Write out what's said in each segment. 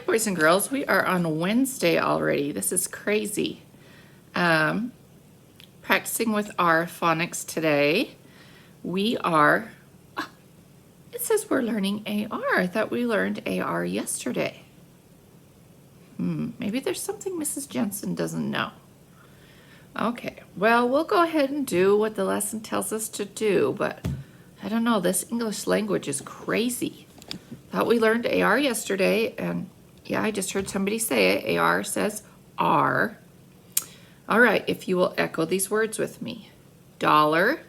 boys and girls, we are on Wednesday already. This is crazy. Practicing with our phonics today. We are, it says we're learning AR. I thought we learned AR yesterday. Maybe there's something Mrs. Jensen doesn't know. Okay, well, we'll go ahead and do what the lesson tells us to do, but I don't know, this English language is crazy. Thought we learned AR yesterday, and yeah, I just heard somebody say it. AR says R. All right, if you will echo these words with me. Dollar,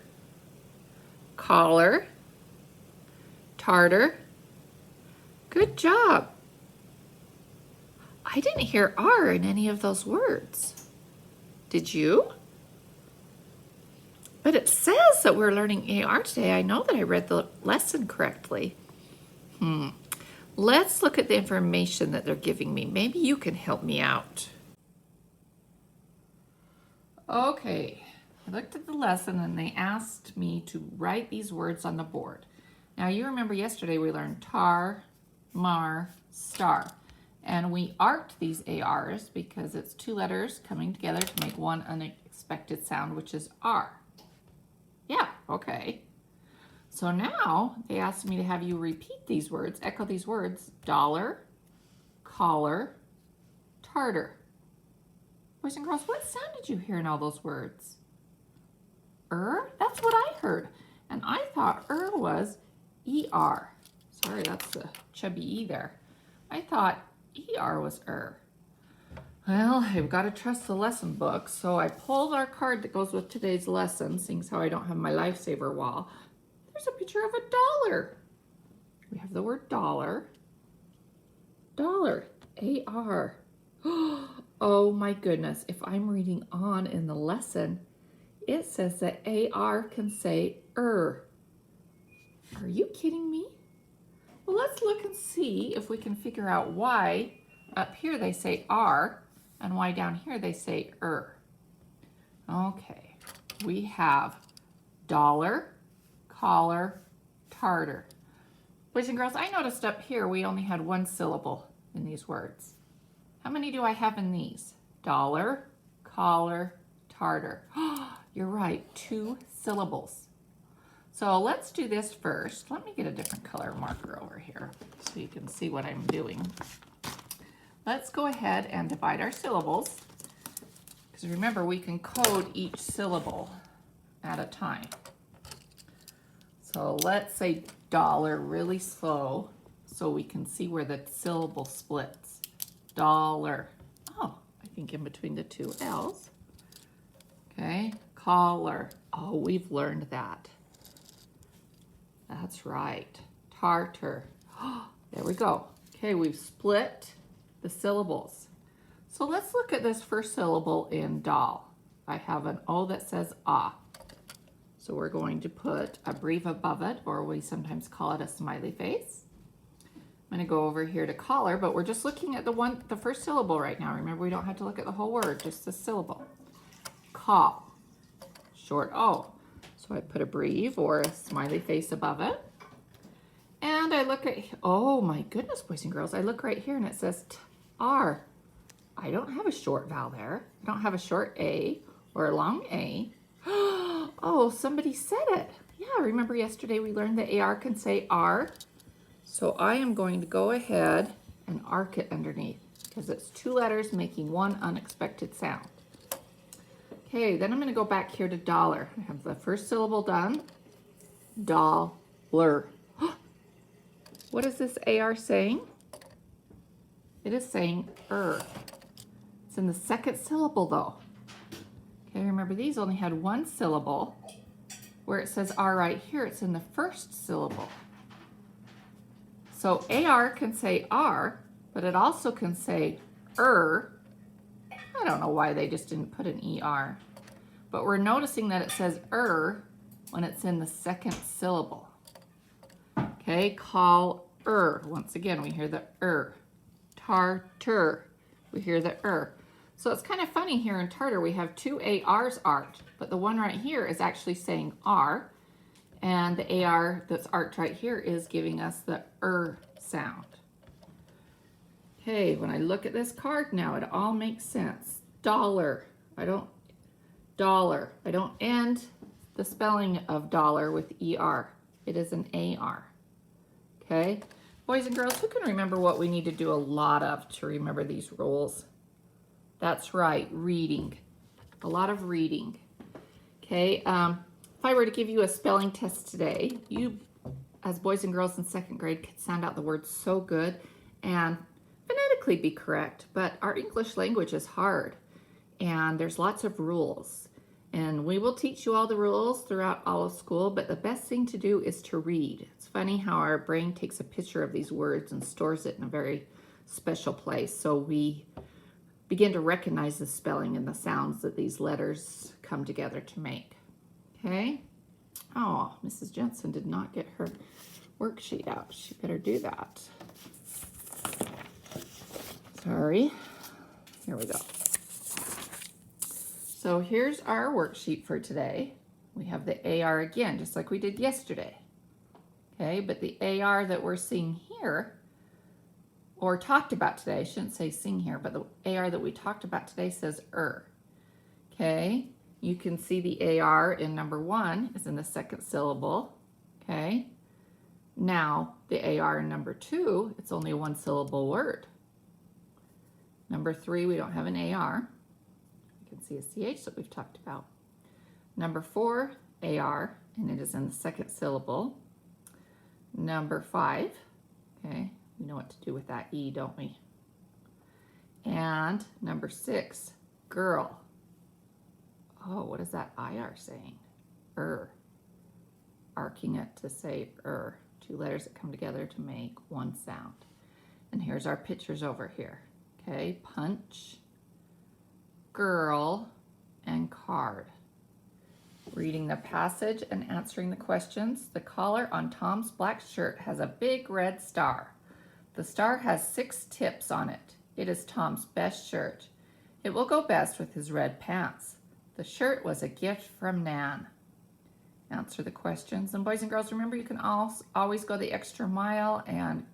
collar, tartar. Good job. I didn't hear R in any of those words. Did you? But it says that we're learning AR today. I know that I read the lesson correctly. Let's look at the information that they're giving me. Maybe you can help me out. Okay, I looked at the lesson and they asked me to write these words on the board. Now you remember yesterday we learned tar, mar, star. And we arced these ARs because it's two letters coming together to make one unexpected sound, which is R. Yeah, okay. So now they asked me to have you repeat these words, echo these words: dollar, collar, tartar. Boys and girls, what sound did you hear in all those words? That's what I heard. And I thought was ER. Sorry, that's a chubby E there. I thought ER was Well, I've got to trust the lesson book, so I pulled our card that goes with today's lesson, seeing as how I don't have my lifesaver wall. There's a picture of a dollar. We have the word dollar. Dollar, AR. Oh my goodness, if I'm reading on in the lesson, it says that AR can say Are you kidding me? Well, let's look and see if we can figure out why up here they say R and why down here they say Okay, we have dollar, collar, tartar. Boys and girls, I noticed up here we only had one syllable in these words. How many do I have in these? Dollar, collar, tartar. You're right, 2 syllables. So let's do this first. Let me get a different color marker over here so you can see what I'm doing. Let's go ahead and divide our syllables, because remember we can code each syllable at a time. So let's say dollar really slow so we can see where the syllable splits. Dollar. Oh, I think in between the 2 L's. Okay, collar. Oh, we've learned that. That's right. Tartar. There we go. Okay, we've split the syllables. So let's look at this first syllable in doll. I have an O that says ah. So we're going to put a brief above it, or we sometimes call it a smiley face. I'm going to go over here to collar, but we're just looking at the first syllable right now. Remember, we don't have to look at the whole word, just the syllable. Call. Short O. So I put a brief or a smiley face above it. And I look at, oh my goodness, boys and girls, I look right here and it says R. I don't have a short vowel there. I don't have a short A or a long A. Oh, somebody said it. Yeah, remember yesterday we learned that AR can say R. So I am going to go ahead and arc it underneath because it's 2 letters making one unexpected sound. Okay, then I'm going to go back here to dollar. I have the first syllable done. Dollar. What is this AR saying? It is saying It's in the second syllable though. Okay, remember these only had 1 syllable. Where it says R right here, it's in the first syllable. So AR can say R, but it also can say I don't know why they just didn't put an ER. But we're noticing that it says when it's in the second syllable. Okay, call Once again, we hear the Tartar. We hear the So it's kind of funny here in tartar, we have 2 ARs arced, but the one right here is actually saying R, and the AR that's arced right here is giving us the sound. Okay, when I look at this card now, it all makes sense. Dollar. I don't end the spelling of dollar with ER. It is an AR. Okay? Boys and girls, who can remember what we need to do a lot of to remember these rules? That's right, reading. A lot of reading. Okay, if I were to give you a spelling test today, you, as boys and girls in second grade, could sound out the words so good and phonetically be correct, but our English language is hard and there's lots of rules. And we will teach you all the rules throughout all of school, but the best thing to do is to read. It's funny how our brain takes a picture of these words and stores it in a very special place. So we begin to recognize the spelling and the sounds that these letters come together to make. Okay? Oh, Mrs. Jensen did not get her worksheet out. She better do that. Sorry. Here we go. So here's our worksheet for today. We have the AR again, just like we did yesterday. Okay, but the AR that we're seeing here, or talked about today, I shouldn't say sing here, but the AR that we talked about today says Okay, you can see the AR in number 1 is in the second syllable. Okay, now the AR in number 2, it's only a 1-syllable word. Number 3, we don't have an AR. You can see a CH that we've talked about. Number 4, AR, and it is in the second syllable. Number 5, okay, we know what to do with that E, don't we? And number 6, girl. Oh, what is that IR saying? Arcing it to say 2 letters that come together to make one sound. And here's our pictures over here. Okay, punch, girl, and card. Reading the passage and answering the questions. The collar on Tom's black shirt has a big red star. The star has 6 tips on it. It is Tom's best shirt. It will go best with his red pants. The shirt was a gift from Nan. Answer the questions. And boys and girls, remember you can always go the extra mile and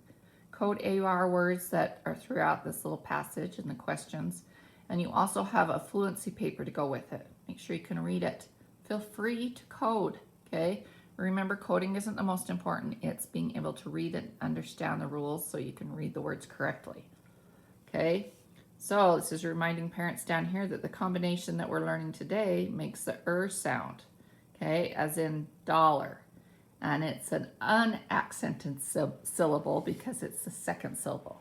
code AR words that are throughout this little passage and the questions. And you also have a fluency paper to go with it. Make sure you can read it. Feel free to code, okay? Remember, coding isn't the most important. It's being able to read and understand the rules so you can read the words correctly, okay? So this is reminding parents down here that the combination that we're learning today makes the sound, okay, as in dollar. And it's an unaccented syllable because it's the second syllable.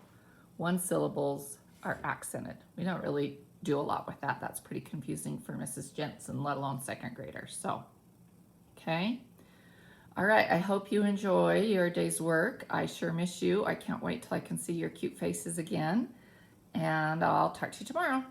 1 syllables are accented. We don't really do a lot with that. That's pretty confusing for Mrs. Jensen, let alone second graders. So, okay. All right, I hope you enjoy your day's work. I sure miss you. I can't wait till I can see your cute faces again. And I'll talk to you tomorrow.